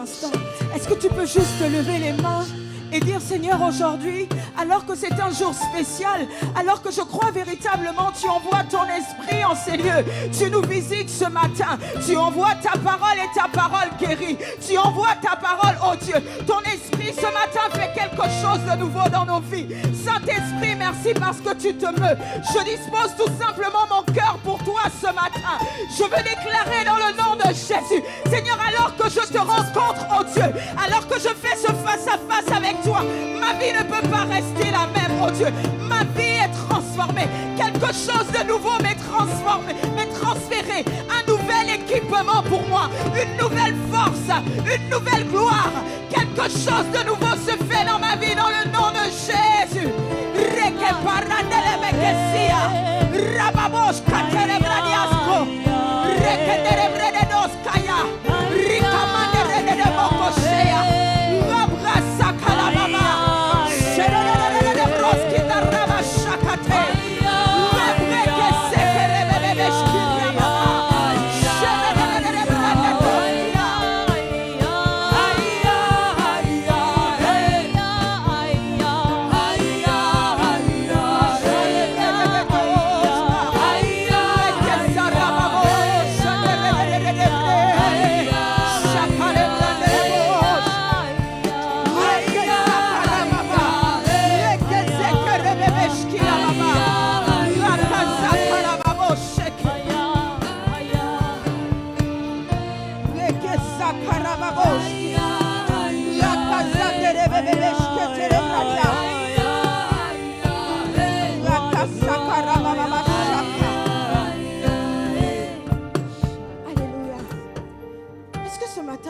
instants, est-ce que tu peux juste te lever les mains et dire Seigneur, aujourd'hui, alors que c'est un jour spécial, alors que je crois véritablement tu envoies ton esprit en ces lieux, tu nous visites ce matin, tu envoies ta parole et ta parole guérit, tu envoies ta parole, oh Dieu, ton esprit ce matin fait quelque chose de nouveau dans nos vies. Saint-Esprit, merci parce que tu te meus. Je dispose tout simplement mon cœur pour toi ce matin. Je veux déclarer dans le nom de Jésus, Seigneur, alors que je te rencontre, oh Dieu, alors que je fais ce face à face avec toi, ma vie ne peut pas rester la même, oh Dieu. Ma vie est transformée. Quelque chose de nouveau m'est transformé, m'est transféré. Un nouvel équipement pour moi, une nouvelle force, une nouvelle gloire. Quelque chose de nouveau se fait dans ma vie dans le nom de Jésus.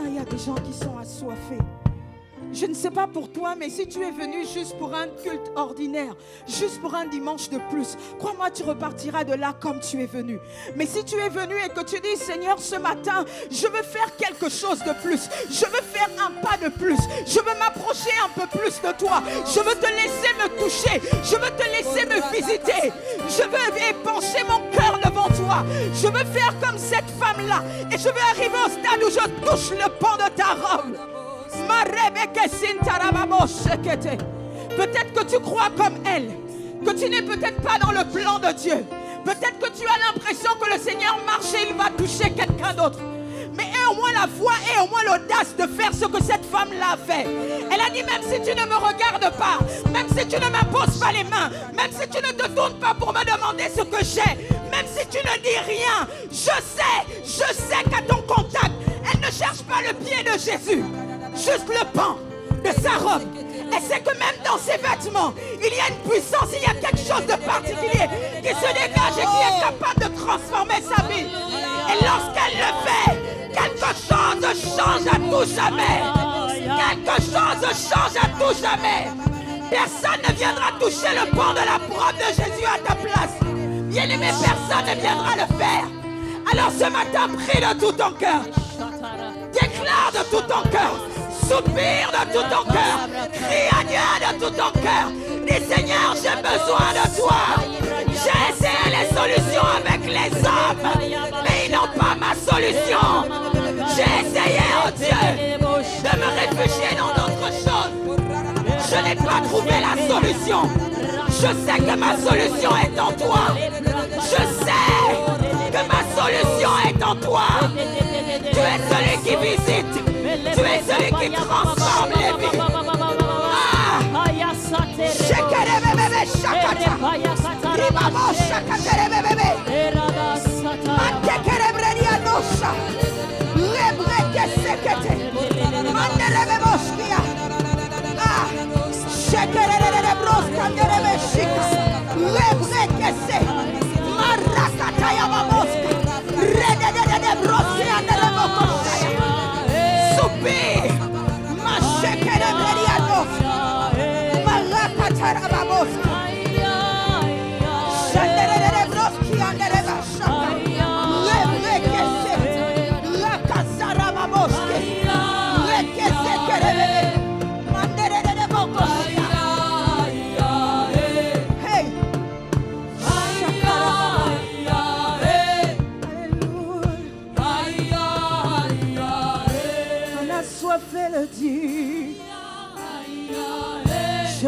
Il y a des gens qui sont assoiffés. Je ne sais pas pour toi, mais si tu es venu juste pour un culte ordinaire, juste pour un dimanche de plus, crois-moi, tu repartiras de là comme tu es venu. Mais si tu es venu et que tu dis, Seigneur, ce matin, je veux faire quelque chose de plus, je veux faire un pas de plus, je veux m'approcher un peu plus de toi, je veux te laisser me toucher, je veux te laisser me visiter, je veux épancher mon cœur devant toi, je veux faire comme cette femme-là et je veux arriver au stade où je touche le pan de ta robe. Peut-être que tu crois comme elle, que tu n'es peut-être pas dans le plan de Dieu. Peut-être que tu as l'impression que le Seigneur marche et il va toucher quelqu'un d'autre. Mais aie au moins la foi et au moins l'audace de faire ce que cette femme-là a fait. Elle a dit, même si tu ne me regardes pas, même si tu ne m'imposes pas les mains, même si tu ne te tournes pas pour me demander ce que j'ai, même si tu ne dis rien, je sais qu'à ton contact, elle ne cherche pas le pied de Jésus, juste le pan de sa robe. Elle sait que même dans ses vêtements, il y a une puissance, il y a quelque chose de particulier qui se dégage et qui est capable de transformer sa vie. Et lorsqu'elle le fait, quelque chose change à tout jamais. Quelque chose change à tout jamais. Personne ne viendra toucher le pan de la robe de Jésus à ta place. Bien-aimé, personne ne viendra le faire. Alors ce matin, prie de tout ton cœur. Déclare de tout ton cœur. Soupire de tout ton cœur. Crie à Dieu de tout ton cœur. Dis, Seigneur, j'ai besoin de toi. J'ai essayé les solutions avec les hommes, mais ils n'ont pas ma solution. J'ai essayé, oh Dieu, de me réfugier dans d'autres choses. Je n'ai pas trouvé la solution. Je sais que ma solution est en toi. Je sais que ma solution est en toi. Tu es celui qui visite. Tu es celui qui transforme les vies.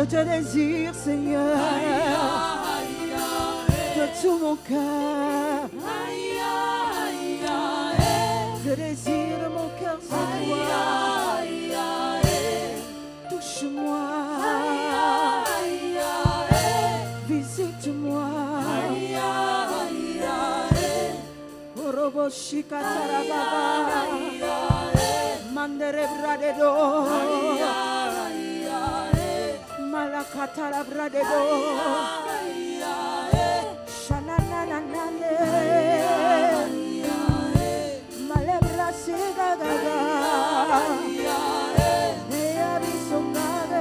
te désire, Seigneur, de tout mon cœur. Le désir de mon cœur, c'est toi. Touche-moi, visite-moi. Oroboshikatarababa, manderebradedo, malakatarabradedo, shanananane, malebrasigagaga, eabisongade,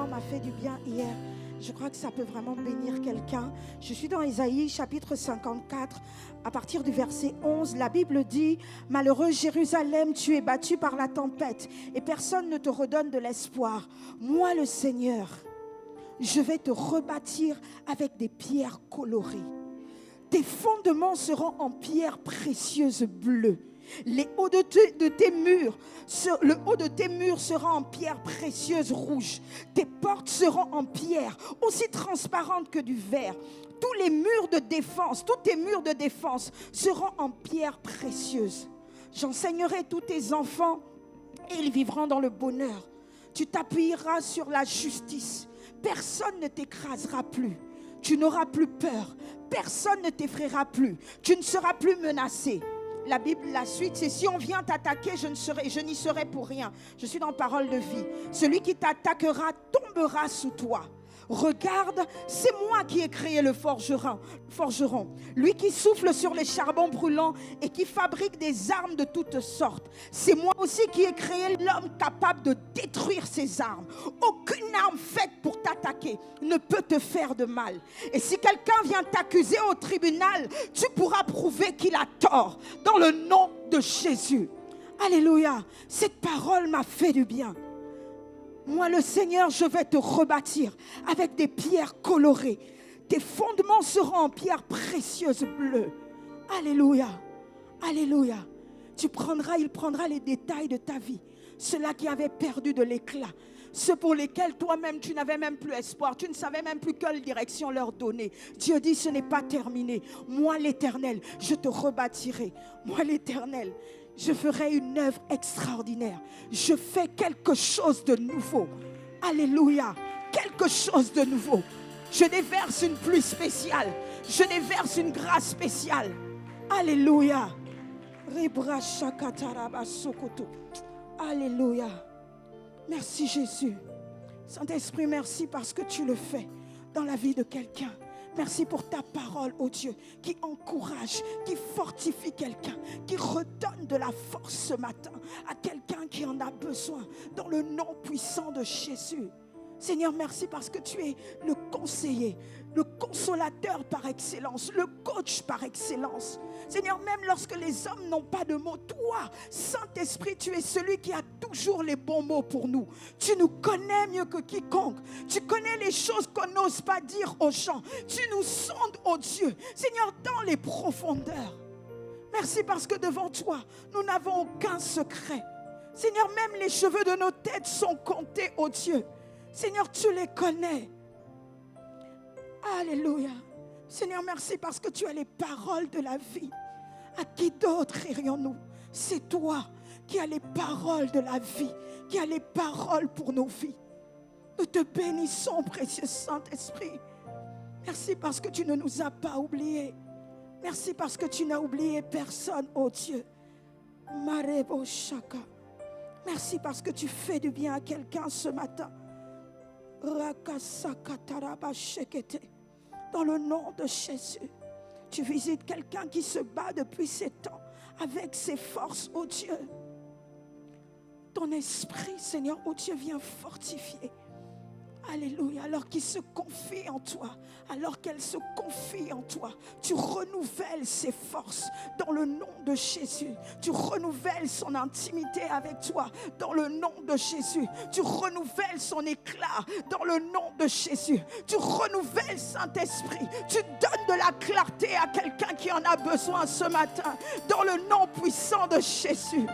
m'a fait du bien hier. Je crois que ça peut vraiment bénir quelqu'un. Je suis dans Ésaïe chapitre 54 à partir du verset 11. La Bible dit: malheureuse Jérusalem, tu es battue par la tempête et personne ne te redonne de l'espoir. Moi le Seigneur, je vais te rebâtir avec des pierres colorées. Tes fondements seront en pierres précieuses bleues. Le haut de tes murs sera en pierre précieuse rouge. Tes portes seront en pierre aussi transparente que du verre. Tous tes murs de défense seront en pierre précieuse. J'enseignerai tous tes enfants et ils vivront dans le bonheur. Tu t'appuieras sur la justice. Personne ne t'écrasera plus. Tu n'auras plus peur. Personne ne t'effraiera plus. Tu ne seras plus menacé. La Bible, la suite, c'est: si on vient t'attaquer, je n'y serai pour rien. Je suis dans parole de vie. Celui qui t'attaquera tombera sous toi. Regarde, c'est moi qui ai créé le forgeron. Lui qui souffle sur les charbons brûlants et qui fabrique des armes de toutes sortes. C'est moi aussi qui ai créé l'homme capable de détruire ses armes. Aucune arme faite pour t'attaquer ne peut te faire de mal. Et si quelqu'un vient t'accuser au tribunal, tu pourras prouver qu'il a tort dans le nom de Jésus. Alléluia. Cette parole m'a fait du bien. Moi, le Seigneur, je vais te rebâtir avec des pierres colorées. Tes fondements seront en pierres précieuses bleues. Alléluia. Alléluia. Il prendra les détails de ta vie. Ceux-là qui avaient perdu de l'éclat. Ceux pour lesquels toi-même, tu n'avais même plus espoir. Tu ne savais même plus quelle direction leur donner. Dieu dit: ce n'est pas terminé. Moi, l'Éternel, je te rebâtirai. Moi, l'Éternel, je ferai une œuvre extraordinaire. Je fais quelque chose de nouveau. Alléluia. Quelque chose de nouveau. Je déverse une pluie spéciale. Je déverse une grâce spéciale. Alléluia. Alléluia. Merci Jésus. Saint-Esprit, merci parce que tu le fais dans la vie de quelqu'un. Merci pour ta parole, oh Dieu, qui encourage, qui fortifie quelqu'un, qui redonne de la force ce matin à quelqu'un qui en a besoin, dans le nom puissant de Jésus. Seigneur, merci parce que tu es le conseiller, le consolateur par excellence, le coach par excellence. Seigneur, même lorsque les hommes n'ont pas de mots, toi, Saint-Esprit, tu es celui qui a toujours les bons mots pour nous. Tu nous connais mieux que quiconque. Tu connais les choses qu'on n'ose pas dire aux gens. Tu nous sondes, oh Dieu, Seigneur, dans les profondeurs. Merci parce que devant toi, nous n'avons aucun secret. Seigneur, même les cheveux de nos têtes sont comptés, oh Dieu. Seigneur, tu les connais. Alléluia. Seigneur, merci parce que tu as les paroles de la vie. À qui d'autre irions-nous? C'est toi qui as les paroles de la vie, qui as les paroles pour nos vies. Nous te bénissons, précieux Saint-Esprit. Merci parce que tu ne nous as pas oubliés. Merci parce que tu n'as oublié personne, oh Dieu. Marebo Shaka. Merci parce que tu fais du bien à quelqu'un ce matin. Rakasakataraba Shekete. Dans le nom de Jésus, tu visites quelqu'un qui se bat depuis 7 ans avec ses forces, oh Dieu. Ton esprit, Seigneur, oh Dieu, vient fortifier. Alléluia, alors qu'il se confie en toi, alors qu'elle se confie en toi, tu renouvelles ses forces dans le nom de Jésus. Tu renouvelles son intimité avec toi dans le nom de Jésus. Tu renouvelles son éclat dans le nom de Jésus. Tu renouvelles Saint-Esprit. Tu donnes de la clarté à quelqu'un qui en a besoin ce matin dans le nom puissant de Jésus.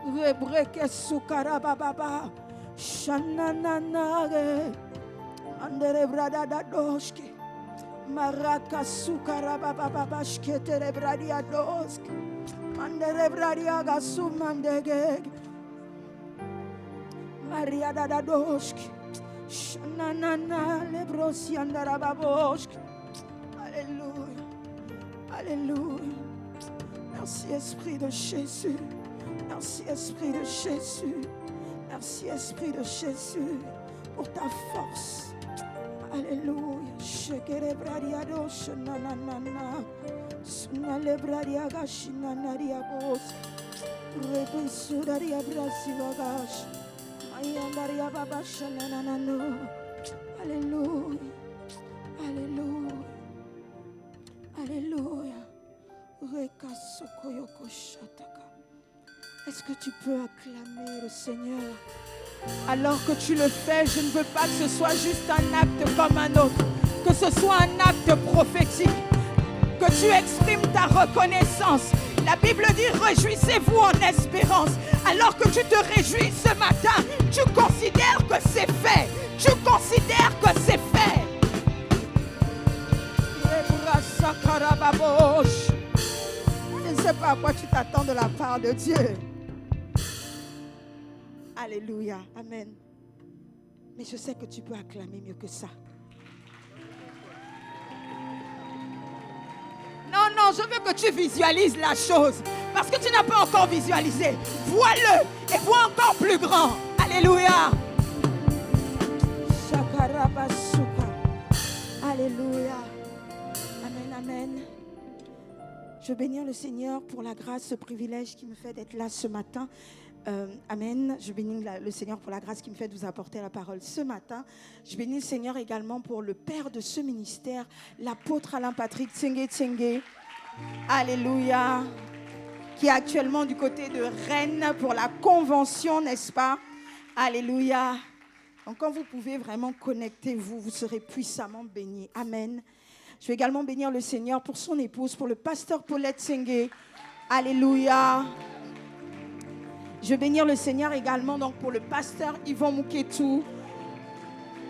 Rebreke sukara baba shanananage andere brada da doski maraka sukara baba shketere bradia doski andere bradia gasumandege Maria da doski shananana lebrosi andara baboski. Alléluia. Alléluia. Merci Esprit de Jésus. Merci Esprit de Jésus. Merci Esprit de Jésus pour ta force. Alléluia. Shekerebradia dosh nananana. Sunalebradia gashinanaria bos. Rebusudaria brasivagash. Mayandaria babasha nananano. Alléluia. Alléluia. Alléluia. Est-ce que tu peux acclamer le Seigneur? Alors que tu le fais, je ne veux pas que ce soit juste un acte comme un autre, que ce soit un acte prophétique, que tu exprimes ta reconnaissance. La Bible dit réjouissez-vous en espérance. Alors que tu te réjouis ce matin, tu considères que c'est fait. Tu considères que c'est fait. Je ne sais pas à quoi tu t'attends de la part de Dieu. Alléluia. Amen. Mais je sais que tu peux acclamer mieux que ça. Non, non, je veux que tu visualises la chose. Parce que tu n'as pas encore visualisé. Vois-le et vois encore plus grand. Alléluia. Alléluia. Amen, amen. Je bénis le Seigneur pour la grâce, ce privilège qui me fait d'être là ce matin. Amen. Je bénis le Seigneur pour la grâce qui me fait de vous apporter la parole ce matin. Je bénis le Seigneur également pour le père de ce ministère, l'apôtre Alain Patrick Tsenge. Alléluia. Qui est actuellement du côté de Rennes pour la convention, n'est-ce pas? Alléluia. Donc quand vous pouvez vraiment connectez-vous, vous serez puissamment bénis. Amen. Je vais également bénir le Seigneur pour son épouse, pour le pasteur Paulette Tsenge. Alléluia. Je vais bénir le Seigneur également donc pour le pasteur Yvon Mouketou,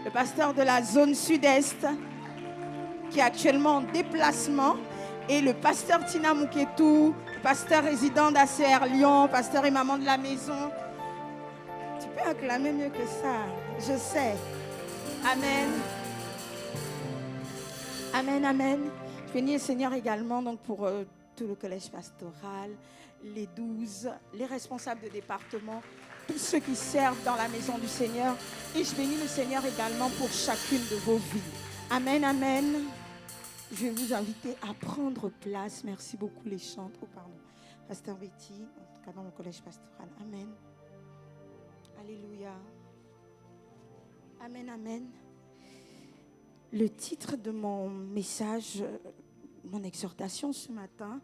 le pasteur de la zone sud-est, qui est actuellement en déplacement, et le pasteur Tina Mouketou, pasteur résident d'ACR Lyon, pasteur et maman de la maison. Tu peux acclamer mieux que ça, je sais. Amen. Amen, amen. Je bénis le Seigneur également donc pour tout le collège pastoral, les 12, les responsables de département, tous ceux qui servent dans la maison du Seigneur. Et je bénis le Seigneur également pour chacune de vos vies. Amen, amen. Je vais vous inviter à prendre place. Merci beaucoup les chants. Oh, pardon. Pasteur Betty, en tout cas dans le collège pastoral. Amen. Alléluia. Amen, amen. Le titre de mon message, mon exhortation ce matin,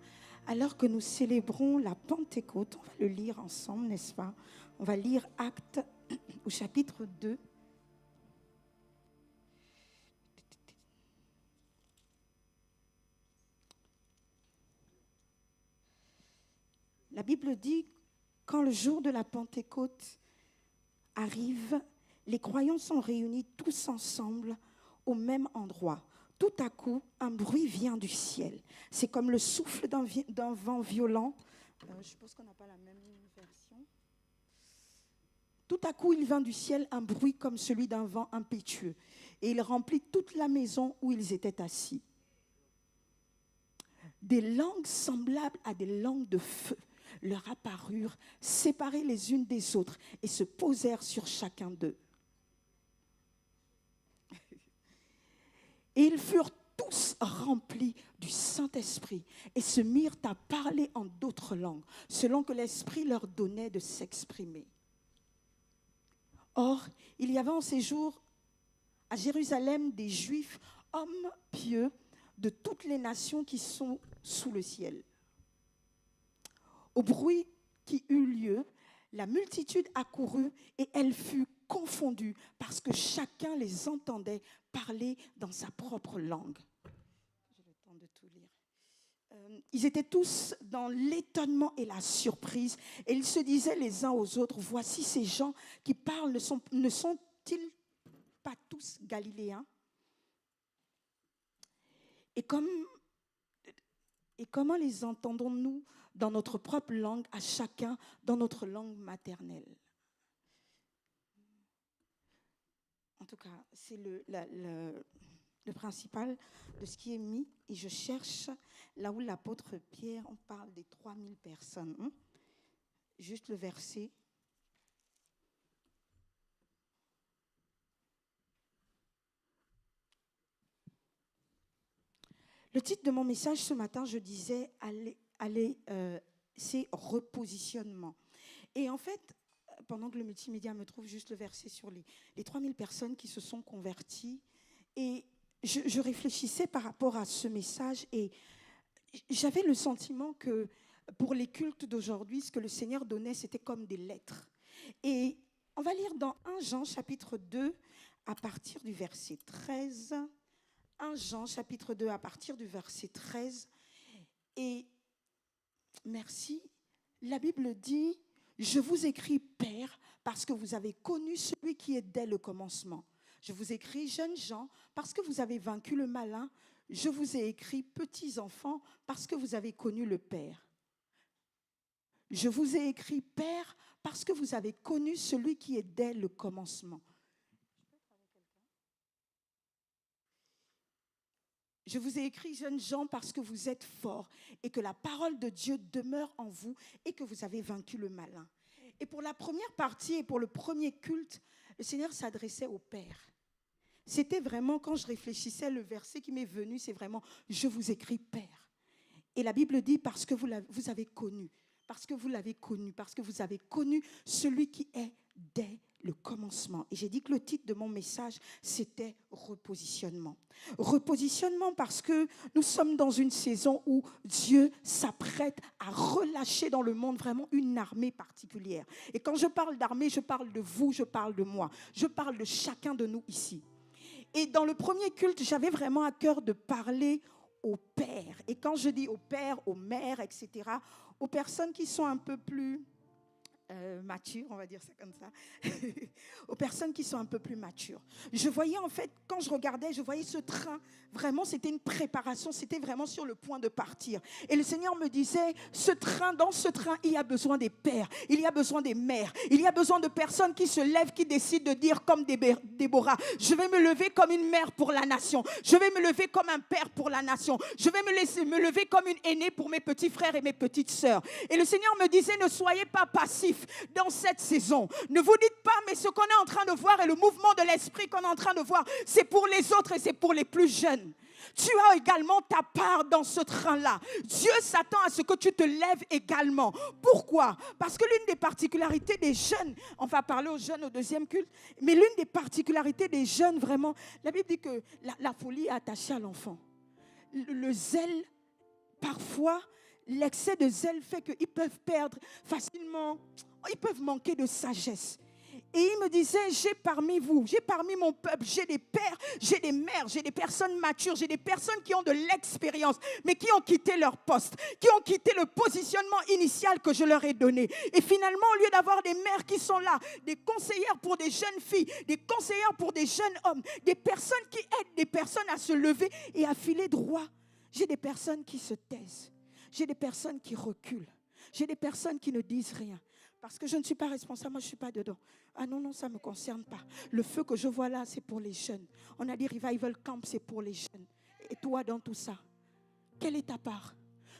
alors que nous célébrons la Pentecôte, on va le lire ensemble, n'est-ce pas? On va lire Actes au chapitre 2. La Bible dit, quand le jour de la Pentecôte arrive, les croyants sont réunis tous ensemble au même endroit. Tout à coup, un bruit vient du ciel. C'est comme le souffle d'un vent violent. Je suppose qu'on n'a pas la même version. Tout à coup, il vint du ciel un bruit comme celui d'un vent impétueux, et il remplit toute la maison où ils étaient assis. Des langues semblables à des langues de feu leur apparurent, séparées les unes des autres, et se posèrent sur chacun d'eux. Et ils furent tous remplis du Saint-Esprit et se mirent à parler en d'autres langues, selon que l'Esprit leur donnait de s'exprimer. Or, il y avait en ces jours à Jérusalem des Juifs, hommes pieux de toutes les nations qui sont sous le ciel. Au bruit qui eut lieu, la multitude accourut et elle fut confondue parce que chacun les entendait parler dans sa propre langue. J'ai le temps de tout lire. Ils étaient tous dans l'étonnement et la surprise et ils se disaient les uns aux autres, voici ces gens qui parlent, ne sont-ils pas tous galiléens? Et comment les entendons-nous dans notre propre langue, à chacun dans notre langue maternelle? En tout cas, c'est le principal de ce qui est mis. Et je cherche là où l'apôtre Pierre, on parle des 3000 personnes. Juste le verset. Le titre de mon message ce matin, je disais, c'est repositionnement. Et en fait, pendant que le multimédia me trouve juste le verset sur les 3000 personnes qui se sont converties, et je réfléchissais par rapport à ce message, et j'avais le sentiment que pour les cultes d'aujourd'hui, ce que le Seigneur donnait, c'était comme des lettres. Et on va lire dans 1 Jean chapitre 2, à partir du verset 13. 1 Jean, chapitre 2, à partir du verset 13. Et merci, la Bible dit, « Je vous écris, Père, parce que vous avez connu celui qui est dès le commencement. Je vous écris, jeunes gens, parce que vous avez vaincu le malin. Je vous ai écrit, petits enfants, parce que vous avez connu le Père. Je vous ai écrit, Père, parce que vous avez connu celui qui est dès le commencement. » Je vous ai écrit, jeunes gens, parce que vous êtes forts et que la parole de Dieu demeure en vous et que vous avez vaincu le malin. Et pour la première partie et pour le premier culte, le Seigneur s'adressait au Père. C'était vraiment, quand je réfléchissais, le verset qui m'est venu, c'est vraiment « Je vous écris, Père ». Et la Bible dit « Parce que vous avez connu ». Parce que vous l'avez connu, parce que vous avez connu celui qui est dès le commencement. Et j'ai dit que le titre de mon message, c'était repositionnement. Repositionnement parce que nous sommes dans une saison où Dieu s'apprête à relâcher dans le monde vraiment une armée particulière. Et quand je parle d'armée, je parle de vous, je parle de moi, je parle de chacun de nous ici. Et dans le premier culte, j'avais vraiment à cœur de parler au père. Et quand je dis au père, aux mères, etc., aux personnes qui sont un peu plus matures, on va dire ça comme ça, aux personnes qui sont un peu plus matures. Je voyais en fait, quand je regardais, je voyais ce train, vraiment c'était une préparation, c'était vraiment sur le point de partir. Et le Seigneur me disait, dans ce train, il y a besoin des pères, il y a besoin des mères, il y a besoin de personnes qui se lèvent, qui décident de dire comme Déborah, je vais me lever comme une mère pour la nation, je vais me lever comme un père pour la nation, je vais me lever comme une aînée pour mes petits frères et mes petites sœurs. Et le Seigneur me disait, ne soyez pas passifs dans cette saison. Ne vous dites pas, mais ce qu'on est en train de voir et le mouvement de l'esprit qu'on est en train de voir, c'est pour les autres et c'est pour les plus jeunes. Tu as également ta part dans ce train-là. Dieu s'attend à ce que tu te lèves également. Pourquoi? Parce que l'une des particularités des jeunes, on va parler aux jeunes au deuxième culte, mais l'une des particularités des jeunes, vraiment, la Bible dit que la folie est attachée à l'enfant. Le zèle, parfois, l'excès de zèle fait qu'ils peuvent perdre facilement, ils peuvent manquer de sagesse. Et il me disait, j'ai parmi vous, j'ai parmi mon peuple, j'ai des pères, j'ai des mères, j'ai des personnes matures, j'ai des personnes qui ont de l'expérience, mais qui ont quitté leur poste, qui ont quitté le positionnement initial que je leur ai donné. Et finalement, au lieu d'avoir des mères qui sont là, des conseillères pour des jeunes filles, des conseillères pour des jeunes hommes, des personnes qui aident des personnes à se lever et à filer droit, j'ai des personnes qui se taisent. J'ai des personnes qui reculent. J'ai des personnes qui ne disent rien. Parce que je ne suis pas responsable, moi je ne suis pas dedans. Ah non, ça ne me concerne pas. Le feu que je vois là, c'est pour les jeunes. On a dit Revival Camp, c'est pour les jeunes. Et toi dans tout ça, quelle est ta part?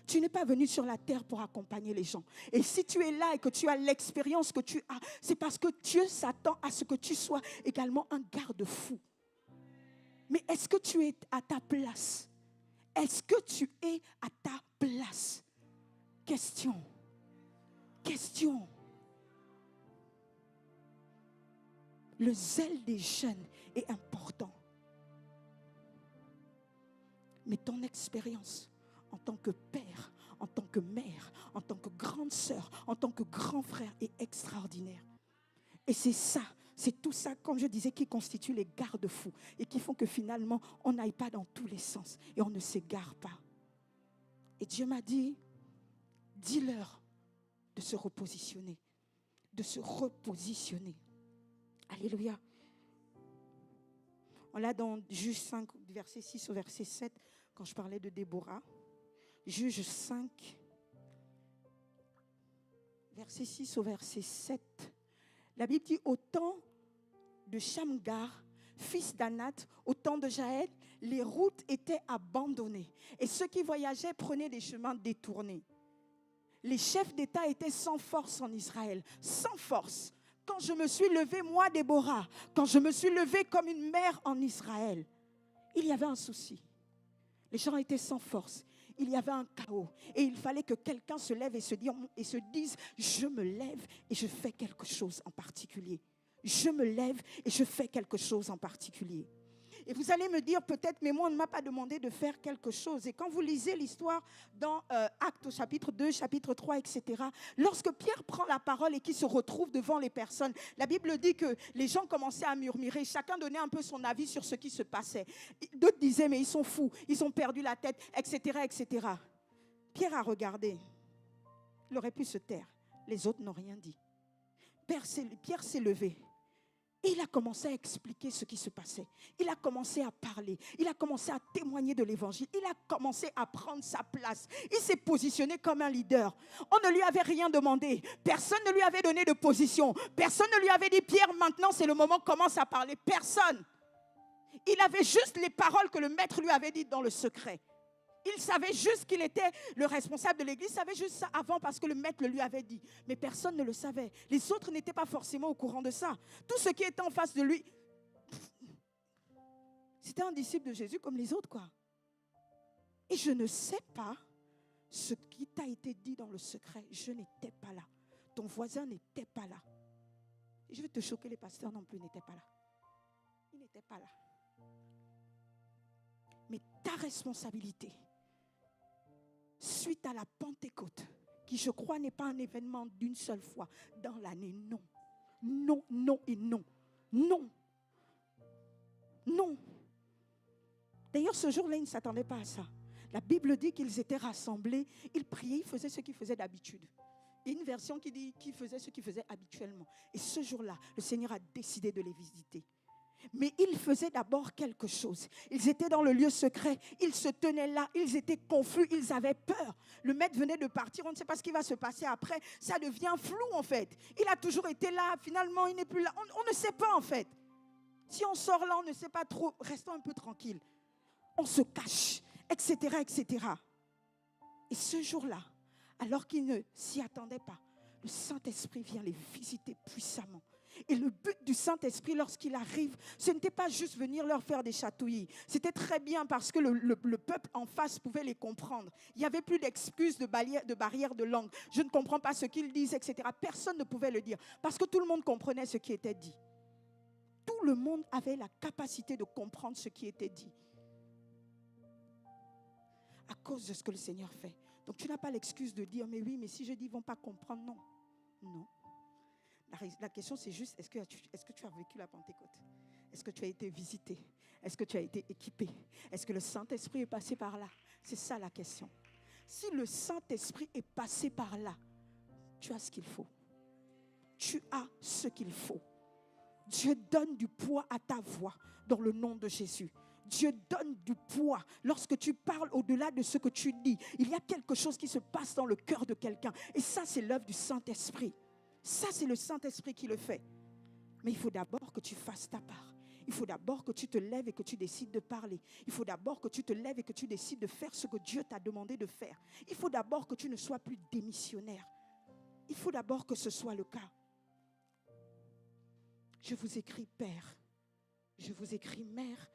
Tu n'es pas venu sur la terre pour accompagner les gens. Et si tu es là et que tu as l'expérience que tu as, c'est parce que Dieu s'attend à ce que tu sois également un garde-fou. Mais est-ce que tu es à ta place? Est-ce que tu es à ta place? Question. Le zèle des jeunes est important. Mais ton expérience en tant que père, en tant que mère, en tant que grande sœur, en tant que grand frère est extraordinaire. Et c'est tout ça, comme je disais, qui constitue les garde-fous et qui font que finalement, on n'aille pas dans tous les sens et on ne s'égare pas. Et Dieu m'a dit, dis-leur de se repositionner, Alléluia. On l'a dans Juge 5, verset 6 au verset 7, quand je parlais de Déborah. Juge 5, verset 6 au verset 7. La Bible dit, au temps de Shamgar, fils d'Anath, au temps de Jaël, les routes étaient abandonnées. Et ceux qui voyageaient prenaient des chemins détournés. Les chefs d'État étaient sans force en Israël, sans force. Quand je me suis levée, moi, Déborah, quand je me suis levée comme une mère en Israël, il y avait un souci. Les gens étaient sans force. Il y avait un chaos. Et il fallait que quelqu'un se lève et se dise, je me lève et je fais quelque chose en particulier. Je me lève et je fais quelque chose en particulier. Et vous allez me dire peut-être, mais moi on ne m'a pas demandé de faire quelque chose. Et quand vous lisez l'histoire dans Actes chapitre 2, chapitre 3, etc., lorsque Pierre prend la parole et qu'il se retrouve devant les personnes, la Bible dit que les gens commençaient à murmurer, chacun donnait un peu son avis sur ce qui se passait. D'autres disaient, mais ils sont fous, ils ont perdu la tête, etc., etc. Pierre a regardé, il aurait pu se taire, les autres n'ont rien dit. Pierre s'est levé. Et il a commencé à expliquer ce qui se passait. Il a commencé à parler. Il a commencé à témoigner de l'évangile. Il a commencé à prendre sa place. Il s'est positionné comme un leader. On ne lui avait rien demandé. Personne ne lui avait donné de position. Personne ne lui avait dit, Pierre, maintenant c'est le moment, commence à parler. Personne. Il avait juste les paroles que le maître lui avait dites dans le secret. Il savait juste qu'il était le responsable de l'église. Il savait juste ça avant parce que le maître le lui avait dit. Mais personne ne le savait. Les autres n'étaient pas forcément au courant de ça. Tout ce qui était en face de lui, c'était un disciple de Jésus comme les autres, quoi. Et je ne sais pas ce qui t'a été dit dans le secret. Je n'étais pas là. Ton voisin n'était pas là. Et je vais te choquer, les pasteurs non plus n'étaient pas là. Ils n'étaient pas là. Mais ta responsabilité, suite à la Pentecôte, qui je crois n'est pas un événement d'une seule fois dans l'année, non. Non, non et non. Non. Non. D'ailleurs, ce jour-là, ils ne s'attendaient pas à ça. La Bible dit qu'ils étaient rassemblés, ils priaient, ils faisaient ce qu'ils faisaient d'habitude. Il y a une version qui dit qu'ils faisaient ce qu'ils faisaient habituellement. Et ce jour-là, le Seigneur a décidé de les visiter. Mais ils faisaient d'abord quelque chose. Ils étaient dans le lieu secret. Ils se tenaient là. Ils étaient confus. Ils avaient peur. Le maître venait de partir. On ne sait pas ce qui va se passer après. Ça devient flou en fait. Il a toujours été là. Finalement, il n'est plus là. On ne sait pas en fait. Si on sort là, on ne sait pas trop. Restons un peu tranquilles. On se cache, etc., etc. Et ce jour-là, alors qu'ils ne s'y attendaient pas, le Saint-Esprit vient les visiter puissamment. Et le but du Saint-Esprit, lorsqu'il arrive, ce n'était pas juste venir leur faire des chatouilles. C'était très bien parce que le peuple en face pouvait les comprendre. Il n'y avait plus d'excuses de barrière de langue. Je ne comprends pas ce qu'ils disent, etc. Personne ne pouvait le dire parce que tout le monde comprenait ce qui était dit. Tout le monde avait la capacité de comprendre ce qui était dit. À cause de ce que le Seigneur fait. Donc tu n'as pas l'excuse de dire, mais oui, mais si je dis, ils ne vont pas comprendre. Non. Non. La question, c'est juste, est-ce que tu as vécu la Pentecôte? Est-ce que tu as été visité? Est-ce que tu as été équipé? Est-ce que le Saint-Esprit est passé par là? C'est ça la question. Si le Saint-Esprit est passé par là, tu as ce qu'il faut. Tu as ce qu'il faut. Dieu donne du poids à ta voix dans le nom de Jésus. Dieu donne du poids. Lorsque tu parles au-delà de ce que tu dis, il y a quelque chose qui se passe dans le cœur de quelqu'un. Et ça, c'est l'œuvre du Saint-Esprit. Ça, c'est le Saint-Esprit qui le fait. Mais il faut d'abord que tu fasses ta part. Il faut d'abord que tu te lèves et que tu décides de parler. Il faut d'abord que tu te lèves et que tu décides de faire ce que Dieu t'a demandé de faire. Il faut d'abord que tu ne sois plus démissionnaire. Il faut d'abord que ce soit le cas. Je vous écris Père, je vous écris Mère,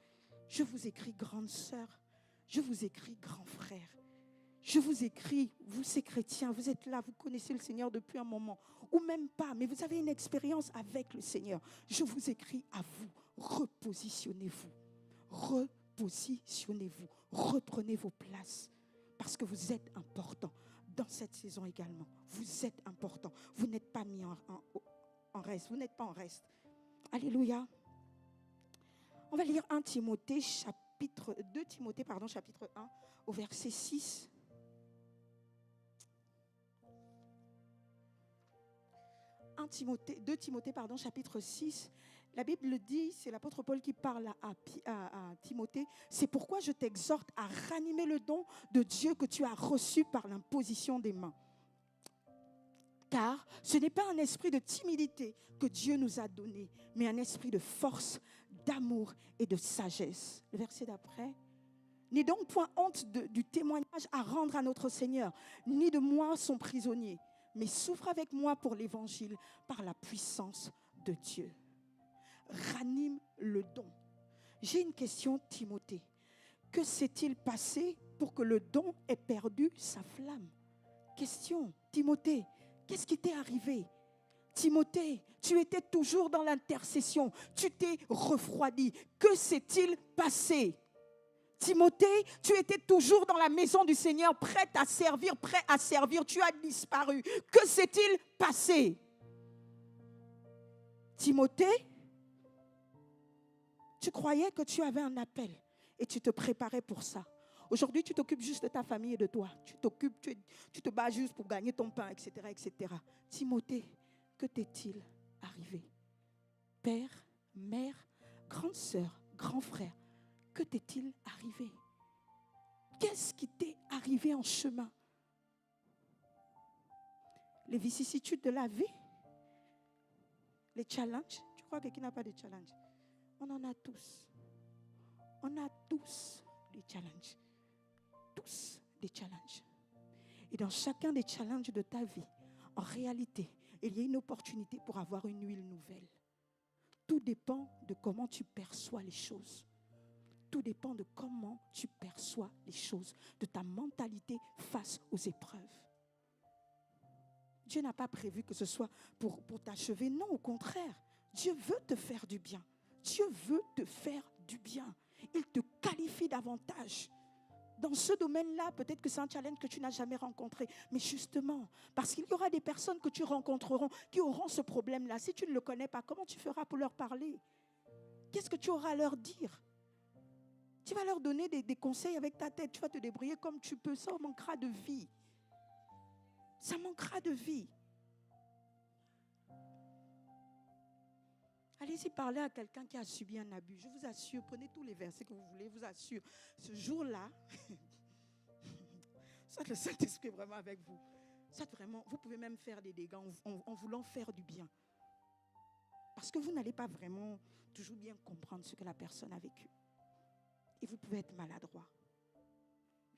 je vous écris grande sœur, je vous écris grand frère. Je vous écris, vous ces chrétiens, vous êtes là, vous connaissez le Seigneur depuis un moment, ou même pas, mais vous avez une expérience avec le Seigneur. Je vous écris à vous, repositionnez-vous, repositionnez-vous, reprenez vos places, parce que vous êtes important dans cette saison également. Vous êtes important, vous n'êtes pas mis en reste, vous n'êtes pas en reste. Alléluia. On va lire 2 Timothée, chapitre 1, au verset 6. 2 Timothée, chapitre 6. La Bible dit, c'est l'apôtre Paul qui parle à Timothée. C'est pourquoi je t'exhorte à ranimer le don de Dieu que tu as reçu par l'imposition des mains. Car ce n'est pas un esprit de timidité que Dieu nous a donné, mais un esprit de force, d'amour et de sagesse. Le verset d'après. N'aie donc point honte du témoignage à rendre à notre Seigneur, ni de moi son prisonnier, mais souffre avec moi pour l'évangile par la puissance de Dieu. Ranime le don. J'ai une question, Timothée. Que s'est-il passé pour que le don ait perdu sa flamme? Question, Timothée, qu'est-ce qui t'est arrivé? Timothée, tu étais toujours dans l'intercession, tu t'es refroidi. Que s'est-il passé? Timothée, tu étais toujours dans la maison du Seigneur, prêt à servir, tu as disparu. Que s'est-il passé? Timothée, tu croyais que tu avais un appel et tu te préparais pour ça. Aujourd'hui, tu t'occupes juste de ta famille et de toi. Tu te bats juste pour gagner ton pain, etc., etc. Timothée, que t'est-il arrivé? Père, mère, grande sœur, grand frère, que t'est-il arrivé? Qu'est-ce qui t'est arrivé en chemin? Les vicissitudes de la vie? Les challenges? Tu crois que qui n'a pas de challenge? On en a tous. On a tous des challenges. Tous des challenges. Et dans chacun des challenges de ta vie, en réalité, il y a une opportunité pour avoir une huile nouvelle. Tout dépend de comment tu perçois les choses. Tout dépend de comment tu perçois les choses, de ta mentalité face aux épreuves. Dieu n'a pas prévu que ce soit pour t'achever. Non, au contraire. Dieu veut te faire du bien. Dieu veut te faire du bien. Il te qualifie davantage. Dans ce domaine-là, peut-être que c'est un challenge que tu n'as jamais rencontré. Mais justement, parce qu'il y aura des personnes que tu rencontreront qui auront ce problème-là. Si tu ne le connais pas, comment tu feras pour leur parler? Qu'est-ce que tu auras à leur dire? Tu vas leur donner des conseils avec ta tête. Tu vas te débrouiller comme tu peux. Ça manquera de vie. Ça manquera de vie. Allez-y parler à quelqu'un qui a subi un abus. Je vous assure, prenez tous les versets que vous voulez. Je vous assure, ce jour-là, soit le Saint-Esprit est vraiment avec vous. Soit vraiment, vous pouvez même faire des dégâts en voulant faire du bien. Parce que vous n'allez pas vraiment toujours bien comprendre ce que la personne a vécu. Et vous pouvez être maladroit.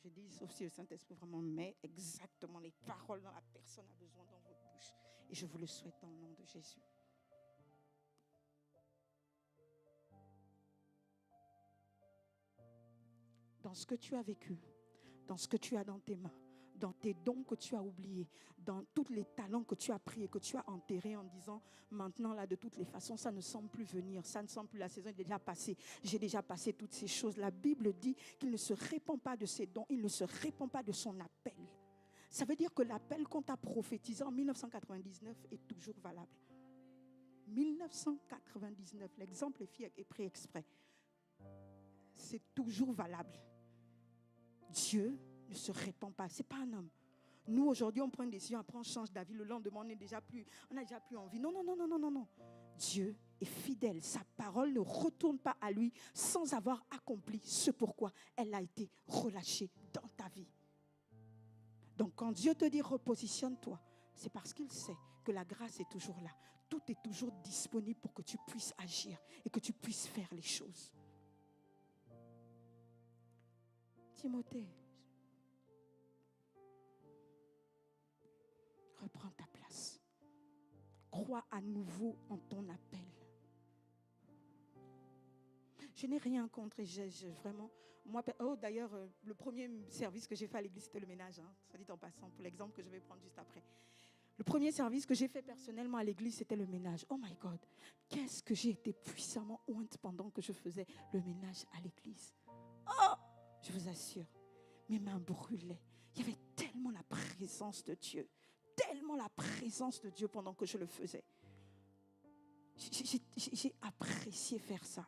Je dis, sauf si le Saint-Esprit vraiment met exactement les paroles dont la personne a besoin dans votre bouche. Et je vous le souhaite dans le nom de Jésus. Dans ce que tu as vécu, dans ce que tu as dans tes mains, dans tes dons que tu as oubliés, dans tous les talents que tu as pris et que tu as enterrés en disant maintenant là de toutes les façons ça ne semble plus venir, ça ne semble plus, la saison est déjà passée, j'ai déjà passé toutes ces choses. La Bible dit qu'il ne se répand pas de ses dons, il ne se répand pas de son appel. Ça veut dire que l'appel qu'on t'a prophétisé en 1999 est toujours valable. 1999, l'exemple est pris exprès. C'est toujours valable. Dieu ne se répand pas. Ce n'est pas un homme. Nous, aujourd'hui, on prend une décision, après on change d'avis. Le lendemain, on n'a déjà plus envie. Non. Dieu est fidèle. Sa parole ne retourne pas à lui sans avoir accompli ce pourquoi elle a été relâchée dans ta vie. Donc, quand Dieu te dit repositionne-toi, C'est parce qu'il sait que la grâce est toujours là. Tout est toujours disponible pour que tu puisses agir et que tu puisses faire les choses. Timothée, reprends ta place. Crois à nouveau en ton appel. Je n'ai rien contre, vraiment. Moi, d'ailleurs, le premier service que j'ai fait à l'église, c'était le ménage. Ça dit en passant, pour l'exemple que je vais prendre juste après. Le premier service que j'ai fait personnellement à l'église, c'était le ménage. Oh my God, qu'est-ce que j'ai été puissamment honte pendant que je faisais le ménage à l'église. Oh, je vous assure, mes mains brûlaient. Il y avait tellement la présence de Dieu. Tellement la présence de Dieu pendant que je le faisais. J'ai apprécié faire ça.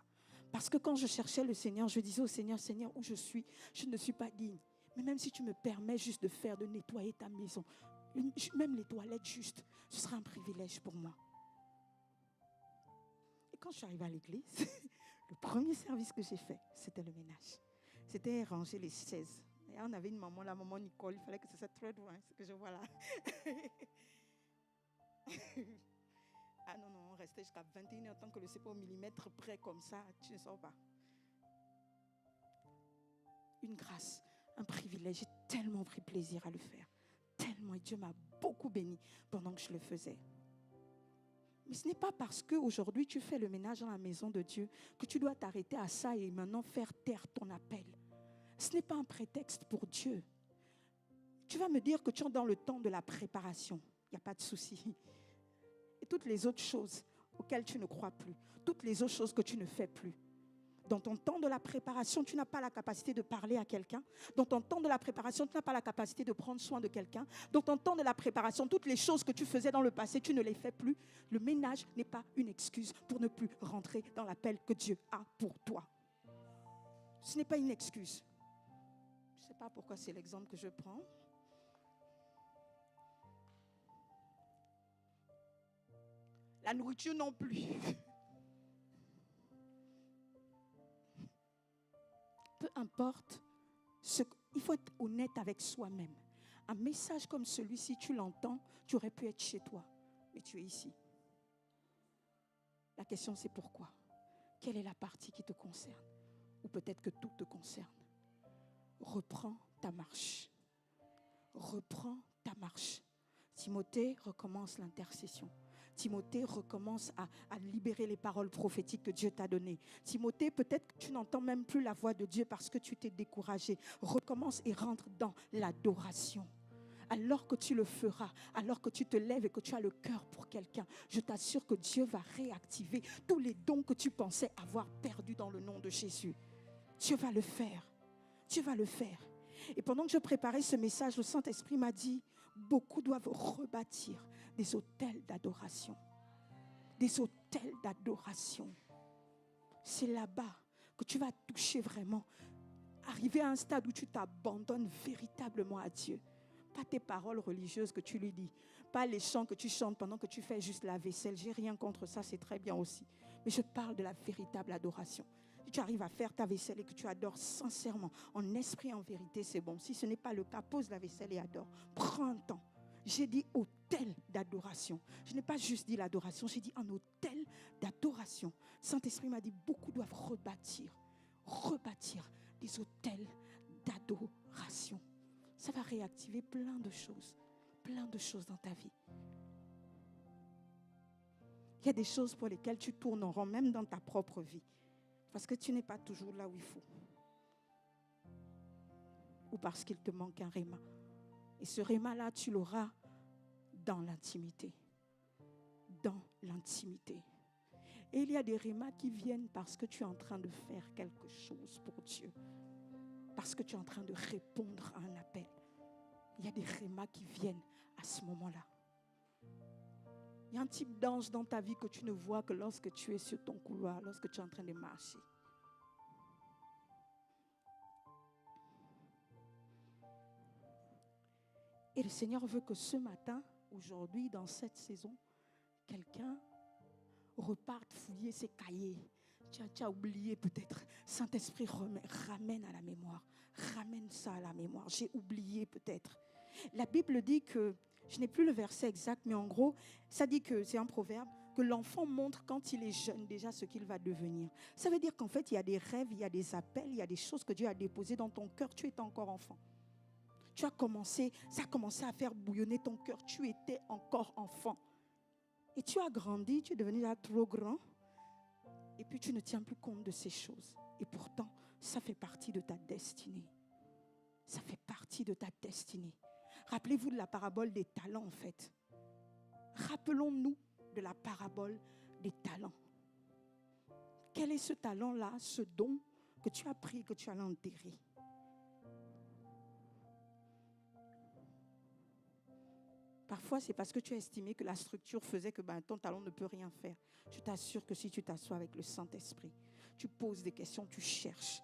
Parce que quand je cherchais le Seigneur, je disais au Seigneur, Seigneur, où je ne suis pas digne. Mais même si tu me permets juste de nettoyer ta maison, même les toilettes juste, ce sera un privilège pour moi. Et quand je suis arrivée à l'église, le premier service que j'ai fait, c'était le ménage. C'était ranger les chaises. Et on avait une maman, la maman Nicole, il fallait que ce soit très loin, ce que je vois là. Ah non, on restait jusqu'à 21h, tant que le c'est pas au millimètre près comme ça, tu ne sors pas. Une grâce, un privilège, j'ai tellement pris plaisir à le faire. Tellement, et Dieu m'a beaucoup béni pendant que je le faisais. Mais ce n'est pas parce qu'aujourd'hui tu fais le ménage dans la maison de Dieu que tu dois t'arrêter à ça et maintenant faire taire ton appel. Ce n'est pas un prétexte pour Dieu. Tu vas me dire que tu es dans le temps de la préparation. Il n'y a pas de souci. Et toutes les autres choses auxquelles tu ne crois plus, toutes les autres choses que tu ne fais plus. Dans ton temps de la préparation, tu n'as pas la capacité de parler à quelqu'un. Dans ton temps de la préparation, tu n'as pas la capacité de prendre soin de quelqu'un. Dans ton temps de la préparation, toutes les choses que tu faisais dans le passé, tu ne les fais plus. Le ménage n'est pas une excuse pour ne plus rentrer dans l'appel que Dieu a pour toi. Ce n'est pas une excuse. Je ne sais pas pourquoi c'est l'exemple que je prends. La nourriture non plus. Peu importe, il faut être honnête avec soi-même. Un message comme celui-ci, tu l'entends, tu aurais pu être chez toi, mais tu es ici. La question c'est pourquoi? Quelle est la partie qui te concerne? Ou peut-être que tout te concerne. Reprends ta marche. Reprends ta marche. Timothée recommence l'intercession. Timothée recommence à libérer les paroles prophétiques que Dieu t'a données. Timothée, peut-être que tu n'entends même plus la voix de Dieu parce que tu t'es découragé. Recommence et rentre dans l'adoration. Alors que tu le feras, alors que tu te lèves et que tu as le cœur pour quelqu'un, je t'assure que Dieu va réactiver tous les dons que tu pensais avoir perdus dans le nom de Jésus. Dieu va le faire. Dieu va le faire. Et pendant que je préparais ce message, le Saint-Esprit m'a dit, beaucoup doivent rebâtir des autels d'adoration. Des autels d'adoration. C'est là-bas que tu vas toucher vraiment. Arriver à un stade où tu t'abandonnes véritablement à Dieu. Pas tes paroles religieuses que tu lui dis. Pas les chants que tu chantes pendant que tu fais juste la vaisselle. J'ai rien contre ça, c'est très bien aussi. Mais je parle de la véritable adoration. Si tu arrives à faire ta vaisselle et que tu adores sincèrement, en esprit et en vérité, c'est bon. Si ce n'est pas le cas, pose la vaisselle et adore. Prends un temps. J'ai dit hôtel d'adoration. Je n'ai pas juste dit l'adoration, j'ai dit un hôtel d'adoration. Saint-Esprit m'a dit, beaucoup doivent rebâtir des hôtels d'adoration. Ça va réactiver plein de choses dans ta vie. Il y a des choses pour lesquelles tu tournes en rond, même dans ta propre vie. Parce que tu n'es pas toujours là où il faut. Ou parce qu'il te manque un réma. Et ce réma-là, tu l'auras dans l'intimité. Dans l'intimité. Et il y a des rémas qui viennent parce que tu es en train de faire quelque chose pour Dieu. Parce que tu es en train de répondre à un appel. Il y a des rémas qui viennent à ce moment-là. Il y a un type d'ange dans ta vie que tu ne vois que lorsque tu es sur ton couloir, lorsque tu es en train de marcher. Et le Seigneur veut que ce matin, aujourd'hui, dans cette saison, quelqu'un reparte fouiller ses cahiers. Tu as oublié peut-être. Saint-Esprit, ramène à la mémoire. Ramène ça à la mémoire. J'ai oublié peut-être. La Bible dit que Je n'ai plus le verset exact, mais en gros, ça dit que c'est un proverbe, que l'enfant montre quand il est jeune déjà ce qu'il va devenir. Ça veut dire qu'en fait, il y a des rêves, il y a des appels, il y a des choses que Dieu a déposées dans ton cœur. Tu étais encore enfant. Ça a commencé à faire bouillonner ton cœur. Tu étais encore enfant. Et tu as grandi, tu es devenu là trop grand. Et puis tu ne tiens plus compte de ces choses. Et pourtant, ça fait partie de ta destinée. Ça fait partie de ta destinée. Rappelez-vous de la parabole des talents en fait. Rappelons-nous de la parabole des talents. Quel est ce talent-là, ce don que tu as pris, que tu as enterré? Parfois, c'est parce que tu as estimé que la structure faisait que ton talent ne peut rien faire. Je t'assure que si tu t'assois avec le Saint-Esprit, tu poses des questions, tu cherches.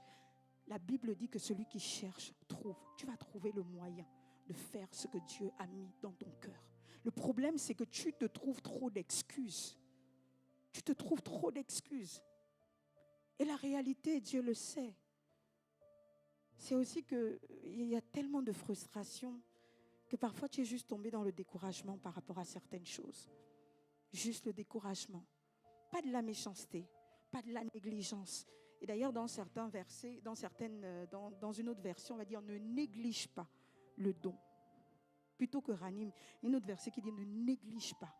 La Bible dit que celui qui cherche, trouve. Tu vas trouver le moyen de faire ce que Dieu a mis dans ton cœur. Le problème, c'est que tu te trouves trop d'excuses. Tu te trouves trop d'excuses. Et la réalité, Dieu le sait. C'est aussi qu'il y a tellement de frustration que parfois tu es juste tombé dans le découragement par rapport à certaines choses. Juste le découragement. Pas de la méchanceté, pas de la négligence. Et d'ailleurs, dans certains versets, dans une autre version, on va dire ne néglige pas le don. Plutôt que ranime, une autre verset qui dit ne néglige pas.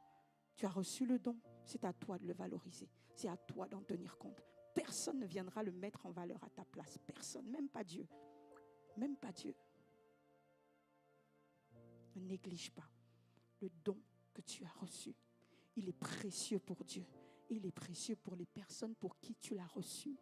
Tu as reçu le don, c'est à toi de le valoriser. C'est à toi d'en tenir compte. Personne ne viendra le mettre en valeur à ta place. Personne, même pas Dieu. Même pas Dieu. Ne néglige pas le don que tu as reçu. Il est précieux pour Dieu. Il est précieux pour les personnes pour qui tu l'as reçu.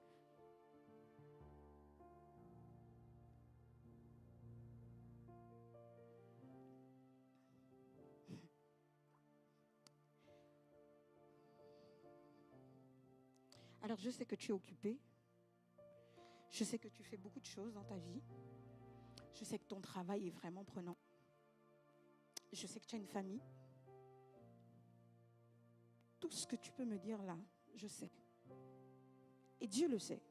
Alors je sais que tu es occupé. Je sais que tu fais beaucoup de choses dans ta vie. Je sais que ton travail est vraiment prenant. Je sais que tu as une famille. Tout ce que tu peux me dire là, je sais. Et Dieu le sait.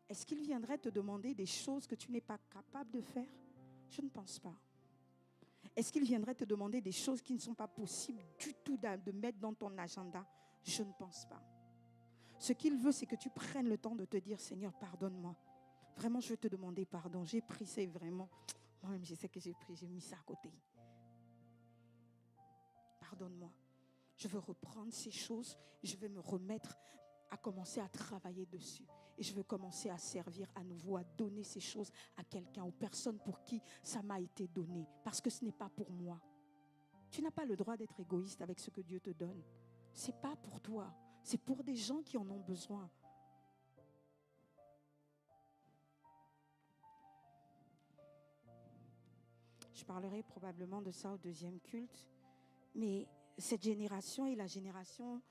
Est-ce qu'il viendrait te demander des choses que tu n'es pas capable de faire? Je ne pense pas. Est-ce qu'il viendrait te demander des choses qui ne sont pas possibles du tout de mettre dans ton agenda? Je ne pense pas. Ce qu'il veut, c'est que tu prennes le temps de te dire, Seigneur, pardonne-moi. Vraiment, je veux te demander pardon. J'ai pris, c'est vraiment... Moi-même, je sais que j'ai pris, j'ai mis ça à côté. Pardonne-moi. Je veux reprendre ces choses. Je vais me remettre à commencer à travailler dessus. Et je veux commencer à servir à nouveau, à donner ces choses à quelqu'un, aux personnes pour qui ça m'a été donné. Parce que ce n'est pas pour moi. Tu n'as pas le droit d'être égoïste avec ce que Dieu te donne. Ce n'est pas pour toi. C'est pour des gens qui en ont besoin. Je parlerai probablement de ça au deuxième culte. Mais cette génération est la génération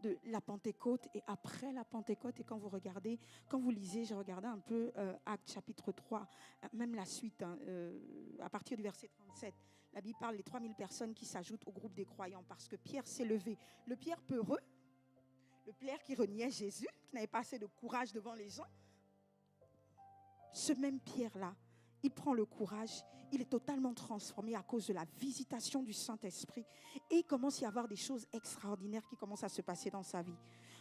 de la Pentecôte et après la Pentecôte. Et quand vous lisez, j'ai regardé un peu Actes chapitre 3, même la suite, à partir du verset 37. La Bible parle des 3000 personnes qui s'ajoutent au groupe des croyants parce que Pierre s'est levé. Le Pierre peureux, le Pierre qui reniait Jésus, qui n'avait pas assez de courage devant les gens. Ce même Pierre-là, il prend le courage, il est totalement transformé à cause de la visitation du Saint-Esprit et il commence à y avoir des choses extraordinaires qui commencent à se passer dans sa vie.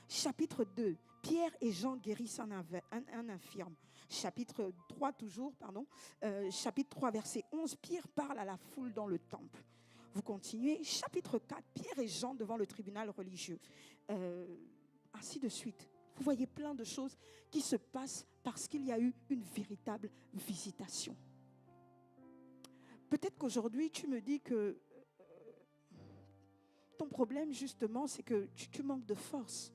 Chapitre 2, Pierre et Jean guérissent un infirme. Chapitre 3 toujours, chapitre 3 verset 11, Pierre parle à la foule dans le temple. Vous continuez, chapitre 4, Pierre et Jean devant le tribunal religieux. Ainsi de suite. Vous voyez plein de choses qui se passent parce qu'il y a eu une véritable visitation. Peut-être qu'aujourd'hui, tu me dis que ton problème, justement, c'est que tu manques de force.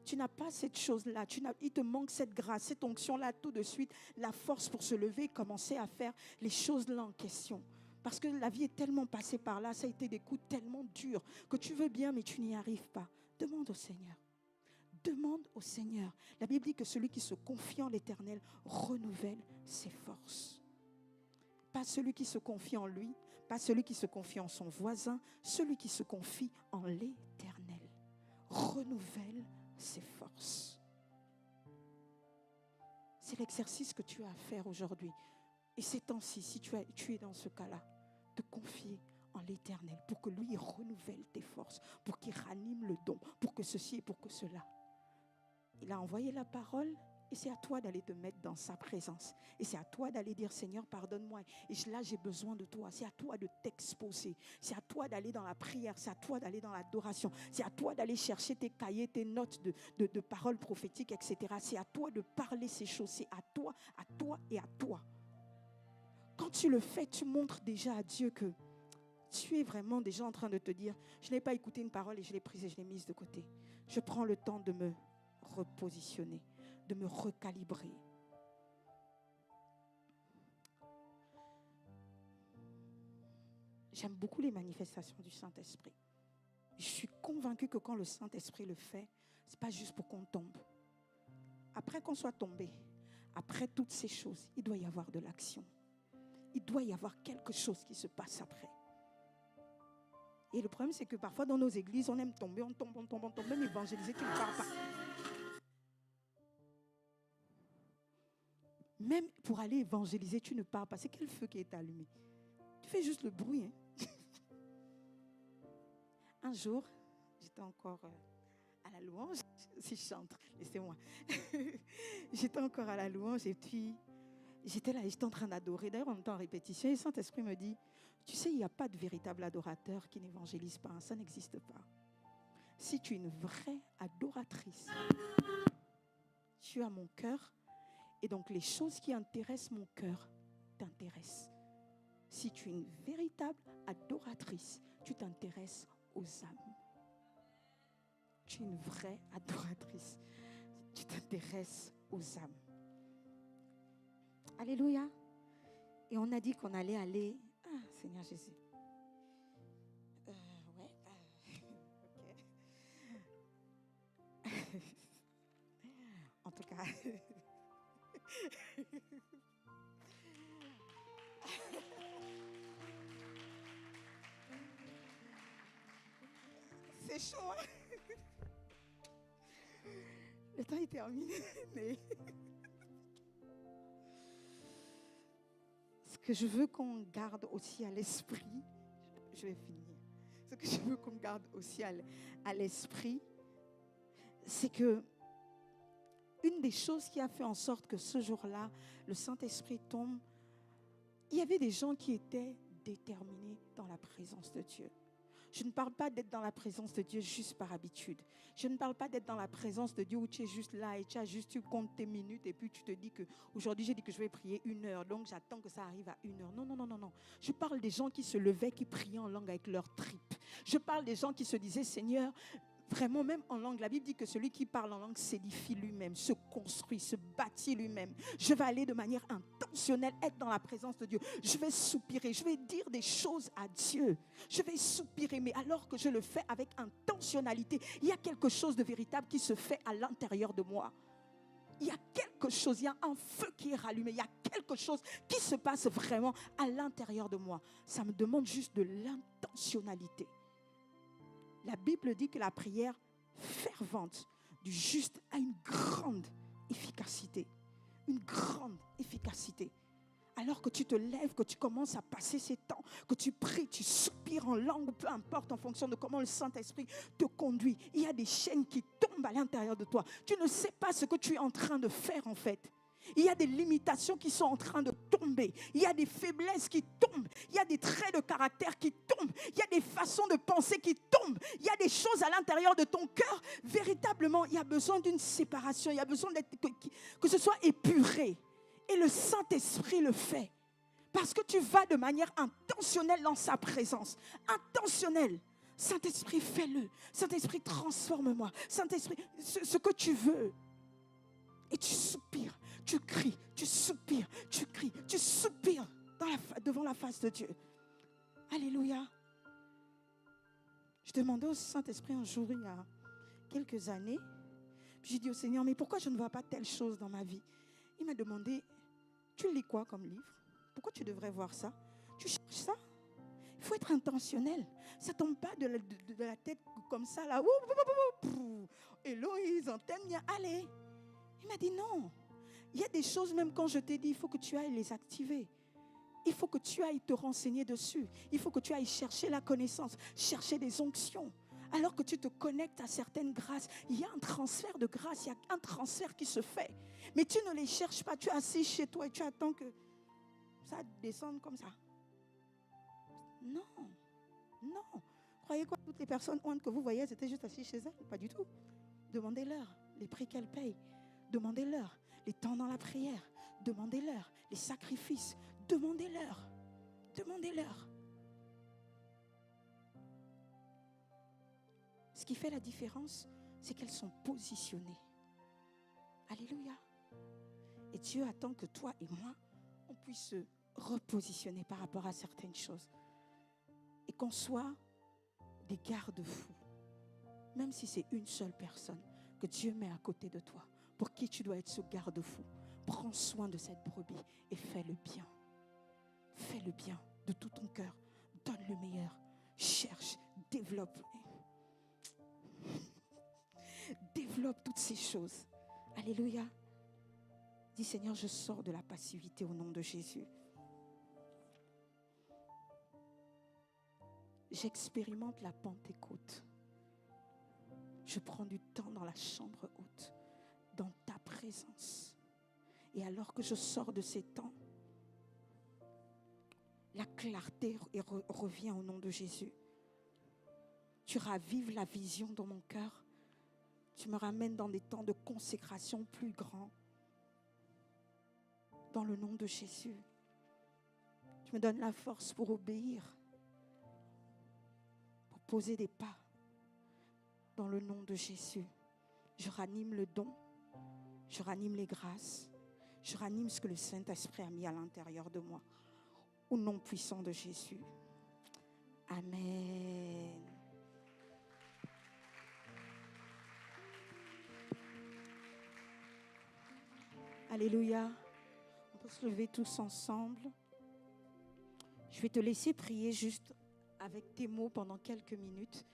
Tu n'as pas cette chose-là. Il te manque cette grâce, cette onction-là, tout de suite, la force pour se lever et commencer à faire les choses-là en question. Parce que la vie est tellement passée par là, ça a été des coups tellement durs que tu veux bien, mais tu n'y arrives pas. Demande au Seigneur. Demande au Seigneur. La Bible dit que celui qui se confie en l'Éternel renouvelle ses forces. Pas celui qui se confie en lui, pas celui qui se confie en son voisin, celui qui se confie en l'Éternel. Renouvelle ses forces. C'est l'exercice que tu as à faire aujourd'hui. Et ces temps-ci, si tu es dans ce cas-là, te confier en l'Éternel pour que lui renouvelle tes forces, pour qu'il ranime le don, pour que ceci et pour que cela. Il a envoyé la parole et c'est à toi d'aller te mettre dans sa présence. Et c'est à toi d'aller dire, Seigneur, pardonne-moi. Et là, j'ai besoin de toi. C'est à toi de t'exposer. C'est à toi d'aller dans la prière. C'est à toi d'aller dans l'adoration. C'est à toi d'aller chercher tes cahiers, tes notes de paroles prophétiques, etc. C'est à toi de parler ces choses. C'est à toi et à toi. Quand tu le fais, tu montres déjà à Dieu que tu es vraiment déjà en train de te dire, je n'ai pas écouté une parole et je l'ai prise et je l'ai mise de côté. Je prends le temps de me repositionner, de me recalibrer. J'aime beaucoup les manifestations du Saint-Esprit. Je suis convaincue que quand le Saint-Esprit le fait, ce n'est pas juste pour qu'on tombe. Après qu'on soit tombé, après toutes ces choses, il doit y avoir de l'action. Il doit y avoir quelque chose qui se passe après. Et le problème, c'est que parfois dans nos églises, on aime tomber, on tombe. Même évangéliser, tu ne pars pas. Même pour aller évangéliser, tu ne pars pas. C'est quel feu qui est allumé? Tu fais juste le bruit. Un jour, j'étais encore à la louange. Si je chante, laissez-moi. J'étais encore à la louange et puis j'étais là et j'étais en train d'adorer. D'ailleurs, en même temps en répétition, et le Saint-Esprit me dit, tu sais, il n'y a pas de véritable adorateur qui n'évangélise pas. Ça n'existe pas. Si tu es une vraie adoratrice, tu as mon cœur. Et donc, les choses qui intéressent mon cœur t'intéressent. Si tu es une véritable adoratrice, tu t'intéresses aux âmes. Tu es une vraie adoratrice. Tu t'intéresses aux âmes. Alléluia. Et on a dit qu'on allait aller... Ah, Seigneur Jésus. Ok. En tout cas... C'est chaud, hein? Le temps est terminé, mais ce que je veux qu'on garde aussi à l'esprit, je vais finir. Ce que je veux qu'on garde aussi à l'esprit, c'est que une des choses qui a fait en sorte que ce jour-là, le Saint-Esprit tombe, il y avait des gens qui étaient déterminés dans la présence de Dieu. Je ne parle pas d'être dans la présence de Dieu juste par habitude. Je ne parle pas d'être dans la présence de Dieu où tu es juste là et tu comptes tes minutes et puis tu te dis que aujourd'hui j'ai dit que je vais prier 1 heure, donc j'attends que ça arrive à 1 heure. Non. Je parle des gens qui se levaient, qui priaient en langue avec leurs tripes. Je parle des gens qui se disaient, Seigneur, vraiment même en langue, la Bible dit que celui qui parle en langue s'édifie lui-même, se construit, se bâtit lui-même. Je vais aller de manière intentionnelle, être dans la présence de Dieu. Je vais soupirer, je vais dire des choses à Dieu. Je vais soupirer, mais alors que je le fais avec intentionnalité, il y a quelque chose de véritable qui se fait à l'intérieur de moi. Il y a quelque chose, il y a un feu qui est rallumé, il y a quelque chose qui se passe vraiment à l'intérieur de moi. Ça me demande juste de l'intentionnalité. La Bible dit que la prière fervente du juste a une grande efficacité. Une grande efficacité. Alors que tu te lèves, que tu commences à passer ces temps, que tu pries, tu soupires en langue, peu importe en fonction de comment le Saint-Esprit te conduit. Il y a des chaînes qui tombent à l'intérieur de toi. Tu ne sais pas ce que tu es en train de faire en fait. Il y a des limitations qui sont en train de tomber. Il y a des faiblesses qui tombent. Il y a des traits de caractère qui tombent. Il y a des façons de penser qui tombent. Il y a des choses à l'intérieur de ton cœur. Véritablement, il y a besoin d'une séparation. Il y a besoin que ce soit épuré. Et le Saint-Esprit le fait. Parce que tu vas de manière intentionnelle dans sa présence. Intentionnelle. Saint-Esprit, fais-le. Saint-Esprit, transforme-moi. Saint-Esprit, ce que tu veux. Et tu soupires, tu cries, tu soupires, tu cries, tu soupires devant la face de Dieu. Alléluia. Je demandais au Saint-Esprit un jour, il y a quelques années, puis j'ai dit au Seigneur, mais pourquoi je ne vois pas telle chose dans ma vie? Il m'a demandé, tu lis quoi comme livre? Pourquoi tu devrais voir ça? Tu cherches ça? Il faut être intentionnel. Ça ne tombe pas de la tête comme ça, là. Héloïse, antenne, allez. Il m'a dit non. Il y a des choses, même quand je t'ai dit, il faut que tu ailles les activer. Il faut que tu ailles te renseigner dessus. Il faut que tu ailles chercher la connaissance, chercher des onctions. Alors que tu te connectes à certaines grâces, il y a un transfert de grâce, il y a un transfert qui se fait. Mais tu ne les cherches pas, tu es assis chez toi et tu attends que ça descende comme ça. Non, non. Croyez quoi, toutes les personnes honte que vous voyez, elles étaient juste assises chez elles? Pas du tout. Demandez-leur les prix qu'elles payent. Demandez-leur les temps dans la prière. Demandez-leur les sacrifices. Demandez-leur. Demandez-leur. Ce qui fait la différence, c'est qu'elles sont positionnées. Alléluia. Et Dieu attend que toi et moi, on puisse se repositionner par rapport à certaines choses. Et qu'on soit des garde-fous. Même si c'est une seule personne que Dieu met à côté de toi, pour qui tu dois être ce garde-fou. Prends soin de cette brebis et fais le bien. Fais le bien de tout ton cœur. Donne le meilleur. Cherche, développe. Développe toutes ces choses. Alléluia. Dis Seigneur, je sors de la passivité au nom de Jésus. J'expérimente la Pentecôte. Je prends du temps dans la chambre haute, dans ta présence. Et alors que je sors de ces temps, la clarté revient au nom de Jésus. Tu ravives la vision dans mon cœur. Tu me ramènes dans des temps de consécration plus grands. Dans le nom de Jésus. Tu me donnes la force pour obéir. Pour poser des pas. Dans le nom de Jésus. Je ranime le don. Je ranime les grâces. Je ranime ce que le Saint-Esprit a mis à l'intérieur de moi. Au nom puissant de Jésus. Amen. Alléluia. On peut se lever tous ensemble. Je vais te laisser prier juste avec tes mots pendant quelques minutes.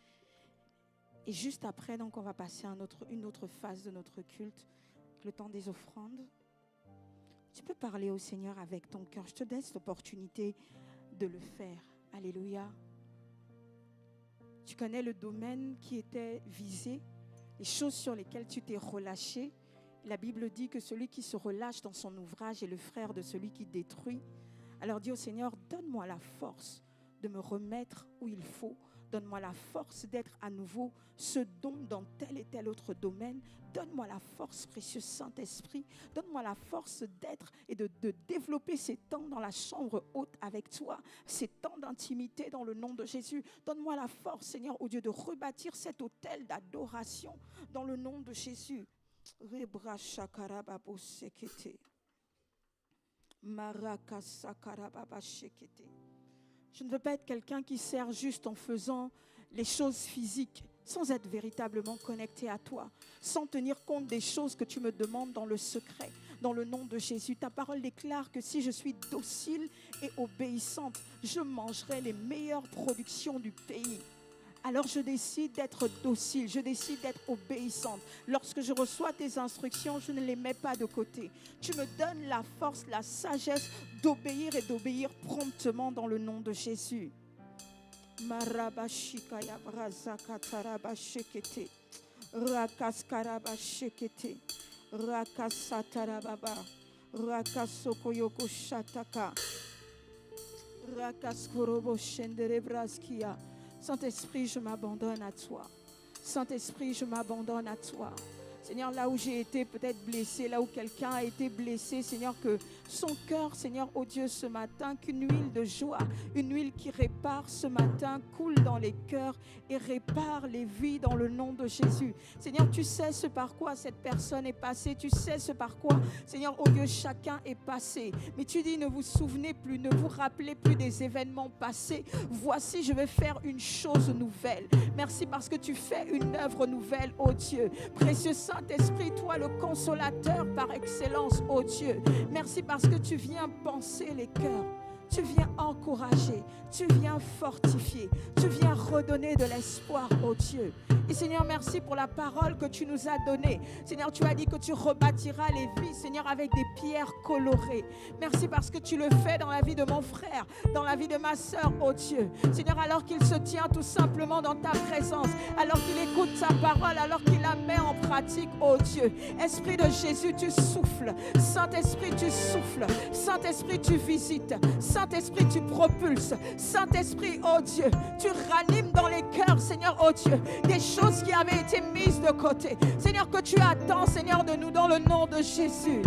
Et juste après, donc, on va passer à une autre phase de notre culte, le temps des offrandes. Tu peux parler au Seigneur avec ton cœur. Je te laisse l'opportunité de le faire. Alléluia. Tu connais le domaine qui était visé, les choses sur lesquelles tu t'es relâché. La Bible dit que celui qui se relâche dans son ouvrage est le frère de celui qui détruit. Alors dis au Seigneur, donne-moi la force de me remettre où il faut. Donne-moi la force d'être à nouveau ce don dans tel et tel autre domaine. Donne-moi la force, précieux Saint-Esprit. Donne-moi la force d'être et de développer ces temps dans la chambre haute avec toi. Ces temps d'intimité dans le nom de Jésus. Donne-moi la force, Seigneur, au Dieu, de rebâtir cet autel d'adoration dans le nom de Jésus. Je ne veux pas être quelqu'un qui sert juste en faisant les choses physiques, sans être véritablement connecté à toi, sans tenir compte des choses que tu me demandes dans le secret. Dans le nom de Jésus, ta parole déclare que si je suis docile et obéissante, je mangerai les meilleures productions du pays. Alors je décide d'être docile, je décide d'être obéissante. Lorsque je reçois tes instructions, je ne les mets pas de côté. Tu me donnes la force, la sagesse d'obéir et d'obéir promptement dans le nom de Jésus. Marabashikaya brazakatarabashekete. Rakaskarabashekete. Rakasatarababa. Rakasokoyoko shataka. Rakaskorobo shenderebraskia. Saint-Esprit, je m'abandonne à toi. Saint-Esprit, je m'abandonne à toi. Seigneur, là où j'ai été peut-être blessé, là où quelqu'un a été blessé, Seigneur, que son cœur, Seigneur, oh Dieu, ce matin, qu'une huile de joie, une huile qui répare ce matin, coule dans les cœurs et répare les vies dans le nom de Jésus. Seigneur, tu sais ce par quoi cette personne est passée, tu sais ce par quoi, Seigneur, oh Dieu, chacun est passé. Mais tu dis, ne vous souvenez plus, ne vous rappelez plus des événements passés. Voici, je vais faire une chose nouvelle. Merci parce que tu fais une œuvre nouvelle, oh Dieu. Précieux Saint-Esprit, toi le consolateur par excellence, oh Dieu. Merci parce que tu viens penser les cœurs. tu viens encourager, tu viens fortifier, tu viens redonner de l'espoir, oh Dieu. Et Seigneur, merci pour la parole que tu nous as donnée. Seigneur, tu as dit que tu rebâtiras les vies, Seigneur, avec des pierres colorées. Merci parce que tu le fais dans la vie de mon frère, dans la vie de ma soeur, oh Dieu. Seigneur, alors qu'il se tient tout simplement dans ta présence, alors qu'il écoute ta parole, alors qu'il la met en pratique, oh Dieu. Esprit de Jésus, tu souffles. Saint-Esprit, tu souffles. Saint-Esprit, tu visites. Saint-Esprit, tu propulses. Saint-Esprit, oh Dieu, tu ranimes dans les cœurs, Seigneur, oh Dieu, des choses qui avaient été mises de côté. Seigneur, que tu attends, Seigneur, de nous dans le nom de Jésus.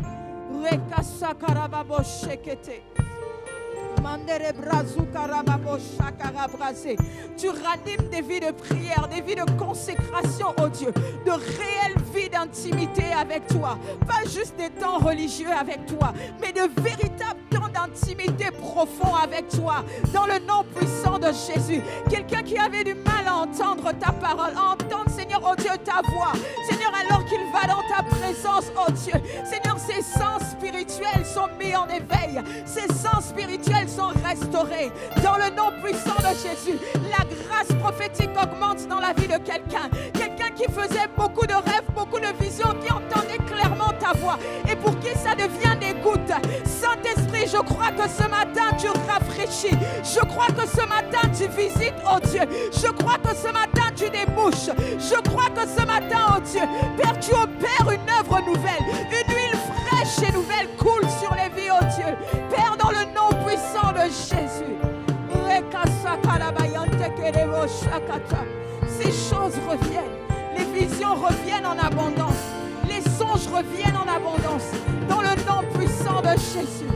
Tu ranimes des vies de prière, des vies de consécration, oh Dieu, de réelles vies d'intimité avec toi. Pas juste des temps religieux avec toi, mais de véritables temps d'intimité profond avec toi. Dans le nom puissant de Jésus. Quelqu'un qui avait du mal à entendre ta parole, à entendre, Seigneur, oh Dieu, ta voix. Seigneur, alors qu'il va dans ta présence, oh Dieu. Seigneur, ses sens spirituels sont mis en éveil. Ses sens spirituels sont restaurés. Dans le nom puissant de Jésus, la grâce prophétique augmente dans la vie de quelqu'un. Quelqu'un qui faisait beaucoup de rêves, beaucoup de visions, qui entendait clairement ta voix et pour qui ça devient des gouttes. Saint-Esprit, je crois que ce matin tu rafraîchis. Je crois que ce matin tu visites, oh Dieu. Je crois que ce matin tu débouches. Je crois que ce matin, oh Dieu, Père, tu opères une œuvre nouvelle. Une huile fraîche et nouvelle coule sur les vies, oh Dieu. Père, dans le nom puissant de Jésus. Ces choses reviennent. Les visions reviennent en abondance. Les songes reviennent en abondance. Dans le nom puissant de Jésus.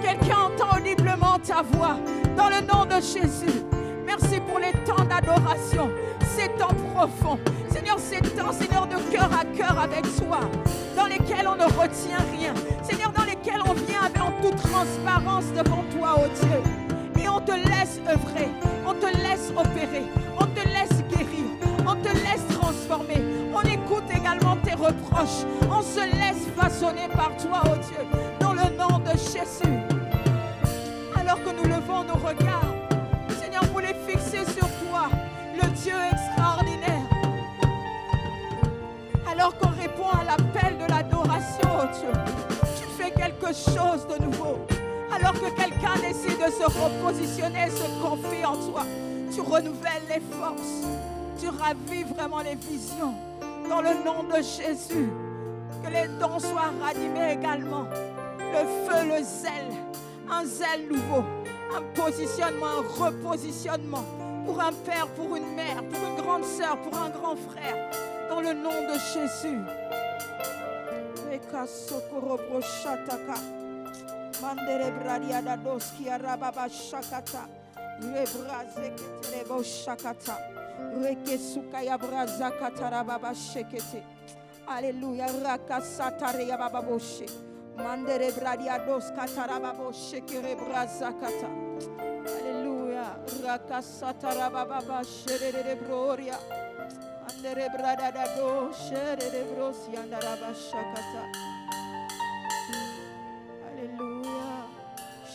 Quelqu'un entend audiblement ta voix. Dans le nom de Jésus. Merci pour les temps d'adoration. Ces temps profonds. Seigneur, ces temps, Seigneur, de cœur à cœur avec toi. Dans lesquels on ne retient rien. Seigneur, dans lesquels on vient en toute transparence devant toi, oh Dieu. Et on te laisse œuvrer. On te laisse opérer. On te laisse guérir. On te laisse transformer. On écoute également tes reproches. On se laisse façonner par toi, oh Dieu. Dans le nom de Jésus. Alors que nous levons nos regards, Seigneur, pour les fixer sur toi, le Dieu extraordinaire. Alors qu'on répond à l'appel de l'adoration, oh Dieu, tu fais quelque chose de nouveau. Alors que quelqu'un décide de se repositionner, se confie en toi, tu renouvelles les forces, tu ravives vraiment les visions. Dans le nom de Jésus, que les dons soient ranimés également. Le feu, le zèle, un zèle nouveau, un positionnement, un repositionnement pour un père, pour une mère, pour une grande sœur, pour un grand frère. Dans le nom de Jésus. Mandere bradia da doski arababa shakata rebraze ketelebo shakata rekesuka ya braza katarababa shekete. Alléluia. Rakasatare ya bababoshe mandere bradia dos katarababo shekere braza kata. Alléluia. Rakasatara bababa shere broria mandere brada da do shere brosi andaraba shakata.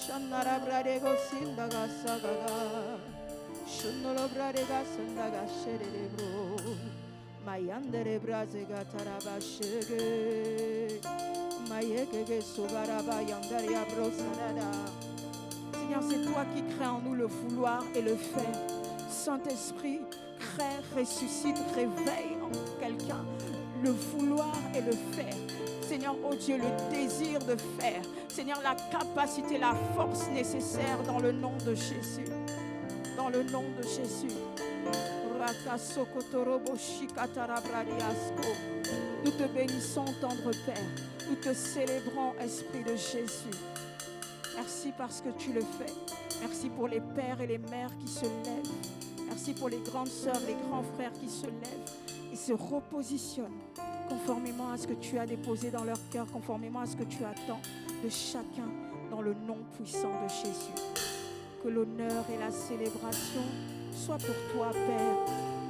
Shanara bradego sindaga sagaga Shunolo bradega sandaga sherebro Mayandere brazega taraba shege Mayekege sobaraba yandaria brosanada. Seigneur, c'est toi qui crée en nous le vouloir et le faire. Saint-Esprit, crée, ressuscite, réveille en quelqu'un le vouloir et le faire. Seigneur, oh Dieu, le désir de faire. Seigneur, la capacité, la force nécessaire dans le nom de Jésus. Dans le nom de Jésus. Nous te bénissons, tendre Père. Nous te célébrons, Esprit de Jésus. Merci parce que tu le fais. Merci pour les pères et les mères qui se lèvent. Merci pour les grandes sœurs, les grands frères qui se lèvent et se repositionnent conformément à ce que tu as déposé dans leur cœur, conformément à ce que tu attends de chacun dans le nom puissant de Jésus. Que l'honneur et la célébration soient pour toi, Père,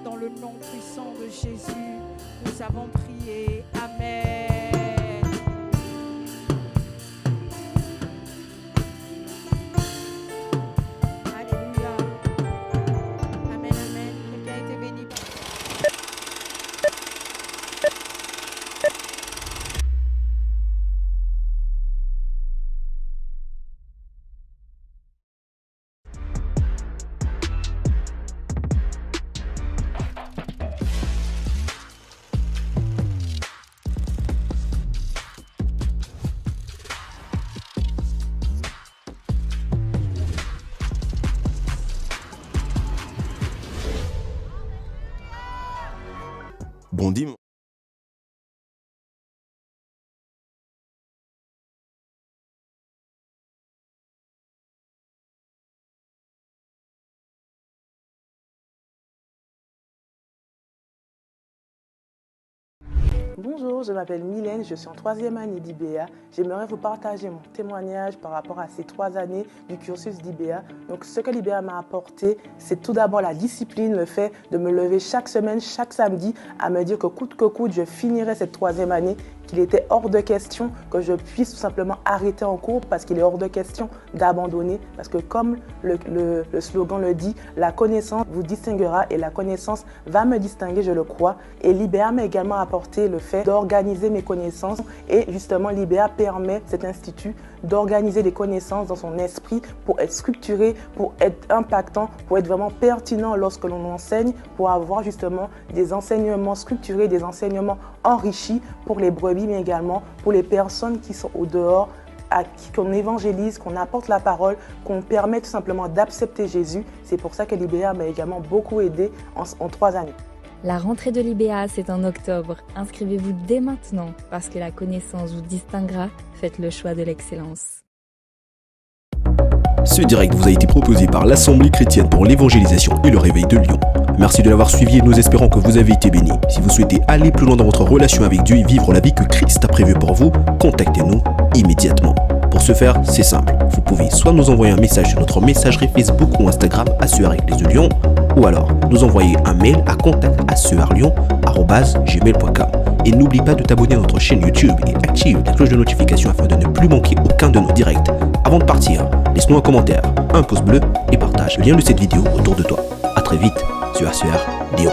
dans le nom puissant de Jésus. Nous avons prié. Amen. grandit. Bonjour, je m'appelle Mylène, je suis en 3e année d'IBA. J'aimerais vous partager mon témoignage par rapport à ces 3 années du cursus d'IBA. Donc, ce que l'IBA m'a apporté, c'est tout d'abord la discipline, le fait de me lever chaque semaine, chaque samedi, à me dire que coûte, je finirai cette 3e année, qu'il était hors de question que je puisse tout simplement arrêter en cours parce qu'il est hors de question d'abandonner. Parce que comme le slogan le dit, la connaissance vous distinguera et la connaissance va me distinguer, je le crois. Et l'IBA m'a également apporté le fait d'organiser mes connaissances et justement l'IBA permet, cet institut, d'organiser des connaissances dans son esprit pour être structuré, pour être impactant, pour être vraiment pertinent lorsque l'on enseigne, pour avoir justement des enseignements structurés, des enseignements enrichis pour les brebis, mais également pour les personnes qui sont au dehors, à qui qu'on évangélise, qu'on apporte la parole, qu'on permet tout simplement d'accepter Jésus. C'est pour ça que l'IBA m'a également beaucoup aidé en 3 années. La rentrée de l'IBA, c'est en octobre. Inscrivez-vous dès maintenant parce que la connaissance vous distinguera. Faites le choix de l'excellence. Ce direct vous a été proposé par l'Assemblée chrétienne pour l'évangélisation et le réveil de Lyon. Merci de l'avoir suivi et nous espérons que vous avez été bénis. Si vous souhaitez aller plus loin dans votre relation avec Dieu et vivre la vie que Christ a prévue pour vous, contactez-nous immédiatement. Pour ce faire, c'est simple. Vous pouvez soit nous envoyer un message sur notre messagerie Facebook ou Instagram @SER Église de Lyon, ou alors nous envoyer un mail à contact@serlyon@gmail.com. Et n'oublie pas de t'abonner à notre chaîne YouTube et active la cloche de notification afin de ne plus manquer aucun de nos directs. Avant de partir, laisse-nous un commentaire, un pouce bleu et partage le lien de cette vidéo autour de toi. A très vite sur SER Lyon.